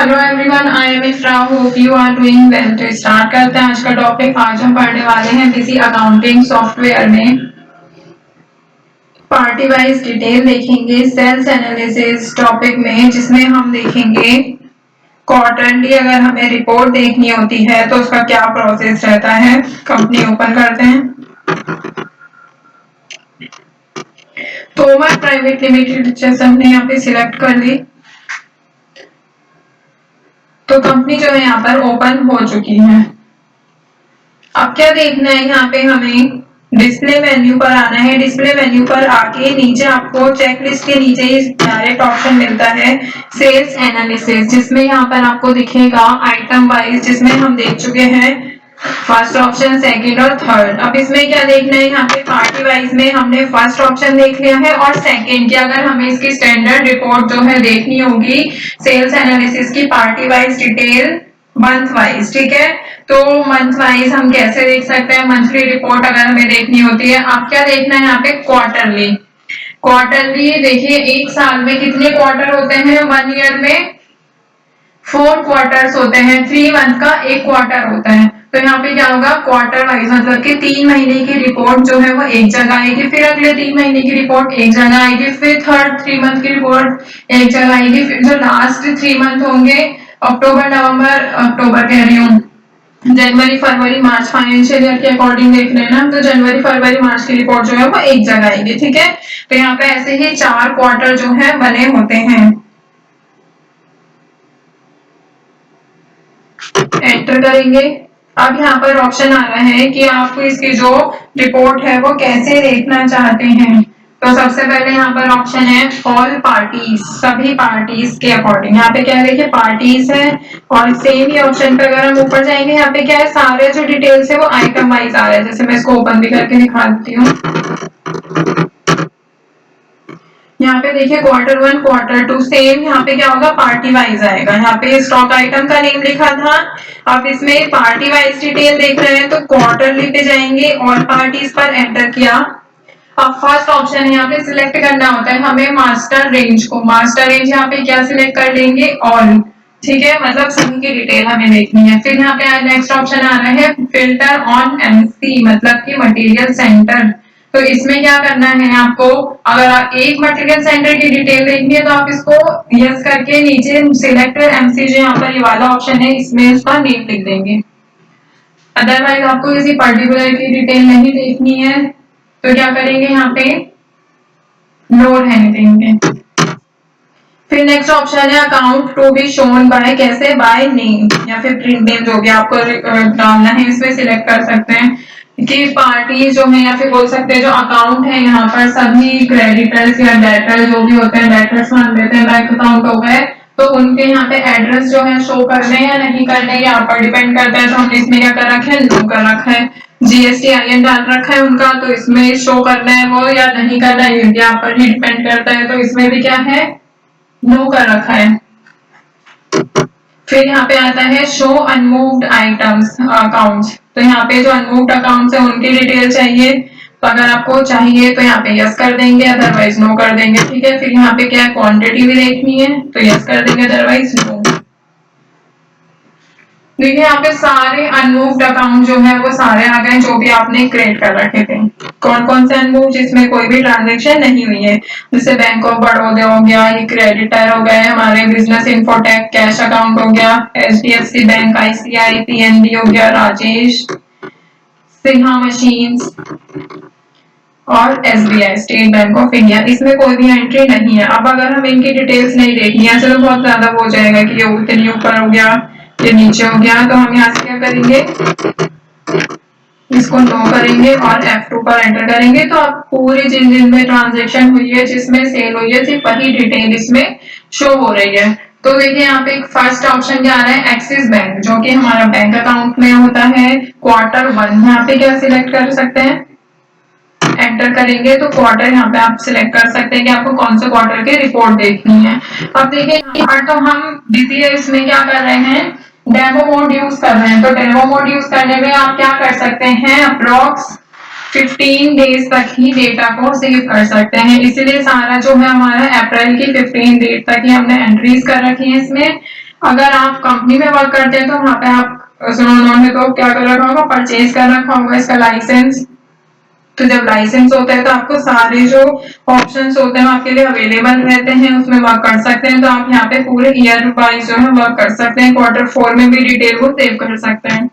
Hello everyone, I am Ifra, hope you are doing well. तो start करते हैं आज का टॉपिक। आज हम पढ़ने वाले हैं किसी अकाउंटिंग सॉफ्टवेयर में पार्टी वाइज डिटेल देखेंगे सेल्स एनालिसिस टॉपिक में, जिसमें हम देखेंगे क्वार्टरली अगर हमें रिपोर्ट देखनी होती है तो उसका क्या प्रोसेस रहता है। कंपनी ओपन करते हैं। तोमर प्राइवेट लिमिटेड जैसे हमने यहाँ पे सिलेक्ट कर ली तो कंपनी जो है यहाँ पर ओपन हो चुकी है। अब क्या देखना है, यहाँ पे हमें डिस्प्ले मेन्यू पर आना है। डिस्प्ले मेन्यू पर आके नीचे आपको चेकलिस्ट के नीचे ही डायरेक्ट ऑप्शन मिलता है सेल्स एनालिसिस, जिसमें यहाँ पर आपको दिखेगा आइटम वाइज, जिसमें हम देख चुके हैं फर्स्ट ऑप्शन, सेकंड और थर्ड। अब इसमें क्या देखना है, यहाँ पे पार्टी वाइज में हमने फर्स्ट ऑप्शन देख लिया है और सेकंड की अगर हमें इसकी स्टैंडर्ड रिपोर्ट जो है देखनी होगी सेल्स एनालिसिस की party wise detail month wise, ठीक है। तो मंथ वाइज हम कैसे देख सकते हैं, मंथली रिपोर्ट अगर हमें देखनी होती है। आप क्या देखना है यहाँ पे क्वार्टरली। क्वार्टरली देखिए, एक साल में कितने क्वार्टर होते हैं, 1 ईयर में 4 क्वार्टर्स होते हैं, 3 मंथ का एक क्वार्टर होता है। तो यहाँ पे क्या होगा, क्वार्टर वाइज मतलब कि 3 महीने की रिपोर्ट जो है वो एक जगह आएगी, फिर अगले 3 महीने की रिपोर्ट एक जगह आएगी, फिर थर्ड 3 मंथ की रिपोर्ट एक जगह आएगी, फिर जो लास्ट 3 मंथ होंगे अक्टूबर कह रही हूँ, जनवरी फरवरी मार्च फाइनेंशियल ईयर के अकॉर्डिंग देख रहे हैं ना, तो जनवरी फरवरी मार्च की रिपोर्ट जो है वो एक जगह आएगी, ठीक है। तो यहाँ पे ऐसे ही 4 क्वार्टर जो है बने होते हैं। एंटर करेंगे। अब यहाँ पर ऑप्शन आ रहा है कि आप इसकी जो रिपोर्ट है वो कैसे देखना चाहते हैं। तो सबसे पहले यहाँ पर ऑप्शन है ऑल पार्टीज, सभी पार्टीज के अकॉर्डिंग। यहाँ पे क्या है, देखिए पार्टीज है और सेम ही ऑप्शन पे अगर हम ऊपर जाएंगे, यहाँ पे क्या है, सारे जो डिटेल्स है वो आइटम वाइज आ रहे हैं। जैसे मैं इसको ओपन भी करके दिखा देती हूँ। यहाँ पे देखिए क्वार्टर 1 क्वार्टर 2 सेम, यहाँ पे क्या होगा, पार्टी वाइज आएगा। यहाँ पे स्टॉक आइटम का नेम लिखा था, अब इसमें पार्टी वाइज डिटेल देख रहे हैं तो क्वार्टरली पे जाएंगे, ऑल पार्टीज पर एंटर किया। अब फर्स्ट ऑप्शन यहाँ पे सिलेक्ट करना होता है हमें मास्टर रेंज को। मास्टर रेंज यहाँ पे क्या सिलेक्ट कर लेंगे, ऑल, ठीक है, मतलब सभी की डिटेल हमें देखनी है। फिर यहाँ पे नेक्स्ट ऑप्शन आ रहा है फिल्टर ऑन एमसी, मतलब कि मटेरियल सेंटर। तो इसमें क्या करना है आपको, अगर आप एक मटेरियल सेंटर की डिटेल देखनी है तो आप इसको यस करके नीचे सिलेक्ट एमसी जो यहाँ पर ये वाला ऑप्शन है इसमें उसका नेम लिख देंगे। अदरवाइज आपको किसी पर्टिकुलर की डिटेल नहीं देखनी है तो क्या करेंगे, यहाँ पे नो रहने देंगे। फिर नेक्स्ट ऑप्शन है account to be shown by, कैसे, बाय नेम या फिर प्रिंट नेम, जो भी आपको डालना है इसमें सिलेक्ट कर सकते हैं कि पार्टी जो है, या फिर बोल सकते हैं जो अकाउंट है यहाँ पर सभी क्रेडिटर्स या डेटर जो भी होते हैं, डेटर्स मान लेते हैं, बैंक अकाउंट हो गए, तो उनके यहाँ पे एड्रेस जो है शो करने या नहीं करने यहाँ पर डिपेंड करता है। तो हमने इसमें क्या कर रखा है, नो कर रखा है। GSTIN डाल रखा है उनका, तो इसमें शो करना है वो या नहीं करना है यहाँ पर ही डिपेंड करता है। तो इसमें भी क्या है, नो कर रखा है। फिर यहाँ पे आता है शो अनमूव्ड आइटम्स अकाउंट्स, तो यहाँ पे जो अनमूव्ड अकाउंट्स है उनकी डिटेल चाहिए, तो अगर आपको चाहिए तो यहाँ पे यस कर देंगे, अदरवाइज नो कर देंगे, ठीक है। फिर यहाँ पे क्या है, क्वांटिटी भी देखनी है तो यस कर देंगे, अदरवाइज नो। देखिए यहाँ पे सारे अनमूव्ड अकाउंट जो है वो सारे आ गए जो भी आपने क्रिएट कर रखे थे। कौन कौन से अनमूव, जिसमें कोई भी ट्रांजैक्शन नहीं हुई है, जैसे बैंक ऑफ बड़ौदा हो गया, ये क्रेडिटर हो गए हमारे, बिजनेस इन्फोटेक कैश अकाउंट हो गया, HDFC बैंक, ICI, PNB हो गया, राजेश, सिन्हा मशीन्स और SBI state bank of India, इसमें कोई भी एंट्री नहीं है। अब अगर हम इनकी डिटेल्स नहीं देखनी है, चलो बहुत ज्यादा हो जाएगा कि ये उतनी ऊपर हो गया, ये नीचे हो गया, तो हम यहाँ से क्या करेंगे, इसको नो करेंगे और F2 पर एंटर करेंगे। तो आप पूरी जिन जिन में ट्रांजेक्शन हुई है, जिसमें सेल हुई है, सिर्फ वही डिटेल इसमें शो हो रही है। तो देखिए यहाँ पे फर्स्ट ऑप्शन क्या आ रहा है, एक्सिस बैंक, जो कि हमारा बैंक अकाउंट में होता है, क्वार्टर 1। यहाँ पे क्या सिलेक्ट कर सकते हैं, एंटर करेंगे तो क्वार्टर यहाँ पे आप सिलेक्ट कर सकते हैं कि आपको कौन से क्वार्टर की रिपोर्ट देखनी है। अब देखिए यहाँ पर तो हम बिजी है, इसमें क्या कर रहे हैं, डेमो मोड यूज कर रहे हैं। तो डेमो मोड यूज करने में आप क्या कर सकते हैं, अप्रोक्स 15 डेज तक ही डेटा को सेव कर सकते हैं। इसीलिए सारा जो है हमारा अप्रैल की 15 डेट तक ही हमने एंट्रीज कर रखी है इसमें। अगर आप कंपनी में वर्क करते हैं तो वहां पे आप उन्होंने तो क्या कर रखा होगा, परचेज कर रखा होगा इसका लाइसेंस। तो जब लाइसेंस होता है तो आपको सारे जो ऑप्शंस होते हैं आपके लिए अवेलेबल रहते हैं, उसमें वर्क कर सकते हैं। तो आप यहाँ पे पूरे ईयर वाइज जो है वर्क कर सकते हैं, Q4 में भी डिटेल को सेव कर सकते हैं।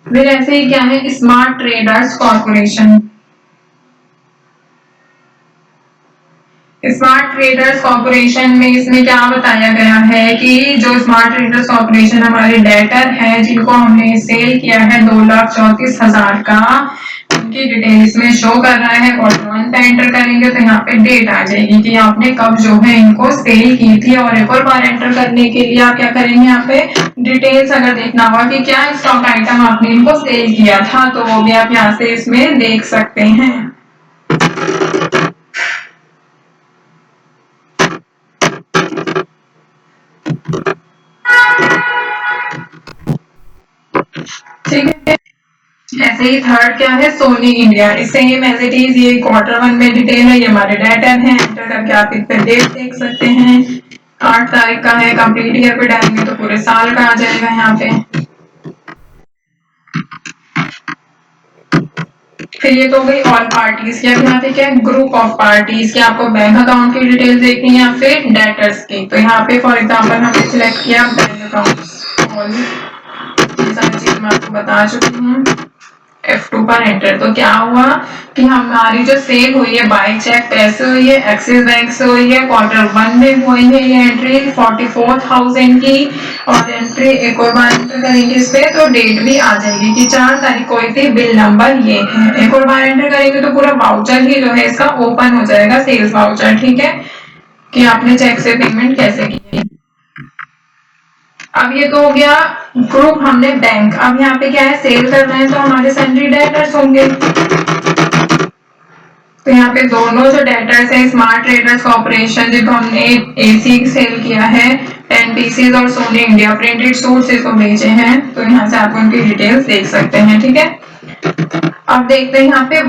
फिर ऐसे ही क्या है, smart traders corporation. Smart traders corporation में इसमें क्या बताया गया है कि जो स्मार्ट ट्रेडर्स कॉर्पोरेशन हमारे डेटर है जिनको हमने सेल किया है 2,34,000 का, उनकी डिटेल इसमें शो कर रहा है। और वन पे एंटर करेंगे तो यहाँ पे डेट आ जाएगी कि आपने कब जो है इनको सेल की थी। और एक और बार एंटर करने के लिए आप क्या करेंगे, यहाँ पे डिटेल्स अगर देखना होगा कि क्या स्टॉक आइटम आपने इनको सेल किया था, तो वो भी आप यहाँ से इसमें देख सकते हैं। ठीक है, ऐसे ही थर्ड क्या है, Sony India. Same as it is, ये Q1 में डिटेल है, ये हमारे डेटर है। एंटर करके आप इस पे डेट देख सकते हैं, 8 तारीख का है। कंप्लीट ईयर पे डालेंगे तो पूरे साल का आ जाएगा यहाँ पे। फिर ये तो गई ऑल पार्टीज की। अब यहाँ पे क्या है, ग्रुप ऑफ पार्टीज की। आपको बैंक अकाउंट की डिटेल देखनी है या फिर डेटर्स की। तो यहाँ पे फॉर एग्जाम्पल हमने सिलेक्ट किया बैंक अकाउंट, ऑल ये सारी चीज मैं आपको बता चुकी हूँ। F2 पर एंटर। तो क्या हुआ कि हमारी जो सेल हुई है बाय चेक पैसे हुई है, एक्सिस बैंक से हुई है, Q1 में हुई है ये एंट्री 44,000 की। और एंट्री एक और बार एंटर करेंगे इस पे तो डेट भी आ जाएगी कि 4 तारीख को हुई थी, बिल नंबर ये है। एक और बार एंटर करेंगे तो पूरा वाउचर ही जो है इसका ओपन हो जाएगा, सेल्स वाउचर। ठीक है, कि आपने चेक से पेमेंट कैसे की। अब ये तो हो गया ग्रुप, हमने बैंक। अब यहाँ पे क्या है, सेल कर रहे हैं तो हमारे सैलरी डेटर्स होंगे। तो यहाँ पे दोनों जो डेटर्स है, स्मार्ट ट्रेडर्स कॉर्पोरेशन जिनको हमने एसी सेल किया है 10 पीसेज, और सोनी इंडिया प्रिंटेड सूट्स इसको बेचे हैं। तो यहाँ से आप उनकी डिटेल्स देख सकते हैं। ठीक है, अब देखते हैं यहाँ पे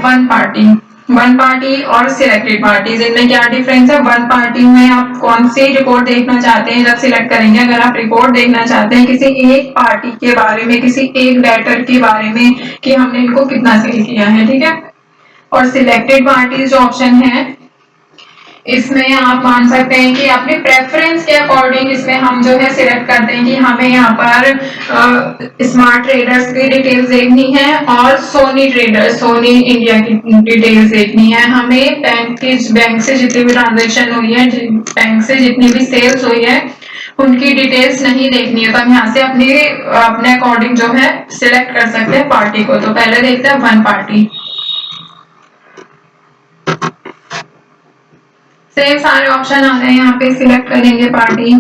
वन पार्टी और सिलेक्टेड पार्टीज, इनमें क्या डिफरेंस है। वन पार्टी में आप कौन सी रिपोर्ट देखना चाहते हैं, जब सिलेक्ट करेंगे अगर आप रिपोर्ट देखना चाहते हैं किसी एक पार्टी के बारे में, किसी एक डेटर के बारे में कि हमने इनको कितना सेल किया है। ठीक है, और सिलेक्टेड पार्टीज जो ऑप्शन है इसमें आप मान सकते हैं कि अपने प्रेफरेंस के अकॉर्डिंग इसमें हम जो है सिलेक्ट करते हैं कि हमें यहाँ पर स्मार्ट ट्रेडर्स की डिटेल्स देखनी है और सोनी ट्रेडर्स, सोनी इंडिया की डिटेल्स देखनी है। हमें बैंक से जितनी भी ट्रांजेक्शन हुई है, बैंक से जितनी भी सेल्स हुई है, उनकी डिटेल्स नहीं देखनी है। तो हम यहाँ से अपने अकॉर्डिंग जो है सिलेक्ट कर सकते हैं पार्टी को। तो पहले देखते हैं वन पार्टी। सेम सारे ऑप्शन आ गए, यहाँ पे सिलेक्ट करेंगे पार्टी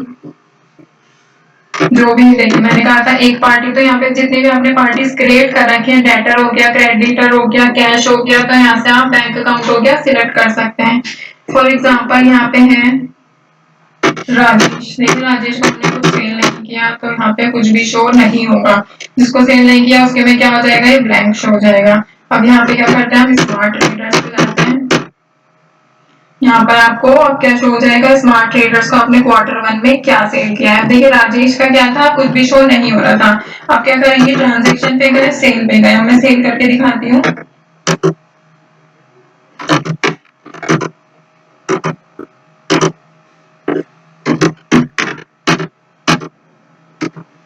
जो भी। देखिए मैंने कहा था एक पार्टी, तो यहाँ पे जितनी भी आपने पार्टीज क्रिएट कर रखी है, डेटर हो गया, क्रेडिटर हो गया, कैश हो गया, तो यहाँ से आप बैंक अकाउंट हो गया सिलेक्ट कर सकते हैं। फॉर एग्जाम्पल यहाँ पे है राजेश। देखिए राजेश को हमने कुछ सेल नहीं किया तो यहाँ पे कुछ भी शो नहीं होगा। जिसको सेल नहीं किया उसके में क्या हो जाएगा, ये ब्लैंक शो हो जाएगा। अब यहाँ पे क्या करते हैं, हम स्मार्ट ट्रेडर्स पे जाते हैं। यहाँ पर आपको अब क्या शो हो जाएगा, स्मार्ट ट्रेडर्स को आपने Q1 में क्या सेल किया है। देखिए राजेश का क्या था, कुछ भी शो नहीं हो रहा था। अब क्या करेंगे, ट्रांजेक्शन पे गए, सेल पे गए। मैं सेल करके दिखाती हूँ।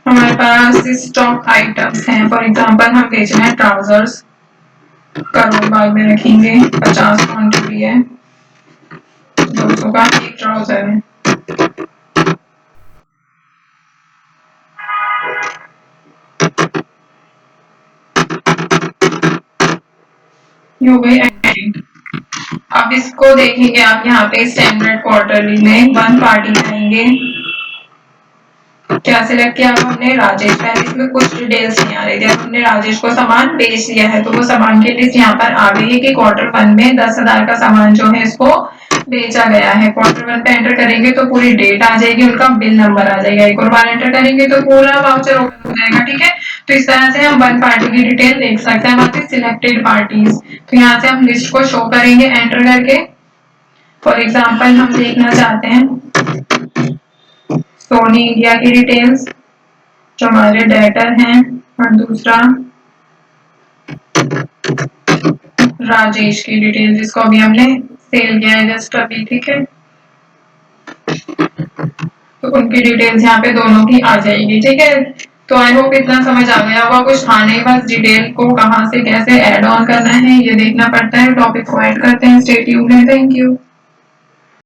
हमारे पास स्टॉक आइटम्स हैं। फॉर एग्जाम्पल हम बेच रहे हैं ट्राउजर्स, करोड़ बाग में रखेंगे, 50 क्वांटिटी है, 200 का एक ट्राउजर है। हो गई एंट्री। अब इसको देखेंगे आप यहाँ पे स्टैंडर्ड क्वार्टरली में वन पार्टी करेंगे। क्या सिलेक्ट किया हमने, राजेश। पहले इसमें कुछ डिटेल्स नहीं आ रही थी, अब हमने राजेश को सामान बेच दिया है तो वो सामान की लिस्ट यहाँ पर आ गई है कि Q1 में 10,000 का सामान जो है इसको बेचा गया है। Q1 पे एंटर करेंगे तो पूरी डेट आ जाएगी, उनका बिल नंबर आ जाएगा। एक और बार एंटर करेंगे तो पूरा वाउचर ओपन हो जाएगा। ठीक है, तो इस तरह से हम वन पार्टी की डिटेल देख सकते हैं। बाकी सिलेक्टेड पार्टीज, तो यहाँ से हम लिस्ट को शो करेंगे एंटर करके। फॉर एग्जाम्पल हम देखना चाहते हैं सोनी इंडिया की डिटेल्स जो हमारे डेटर हैं, और दूसरा राजेश की डिटेल जिसको अभी हमने सेल किया है जस्ट अभी, ठीक है। तो उनकी डिटेल्स यहाँ पे दोनों की आ जाएगी, ठीक है। तो आई होप इतना समझ आ गया होगा, कुछ था नहीं, बस डिटेल को कहाँ से कैसे ऐड ऑन करना है ये देखना पड़ता है, टॉपिक को ऐड करते हैं। Stay tuned, thank you.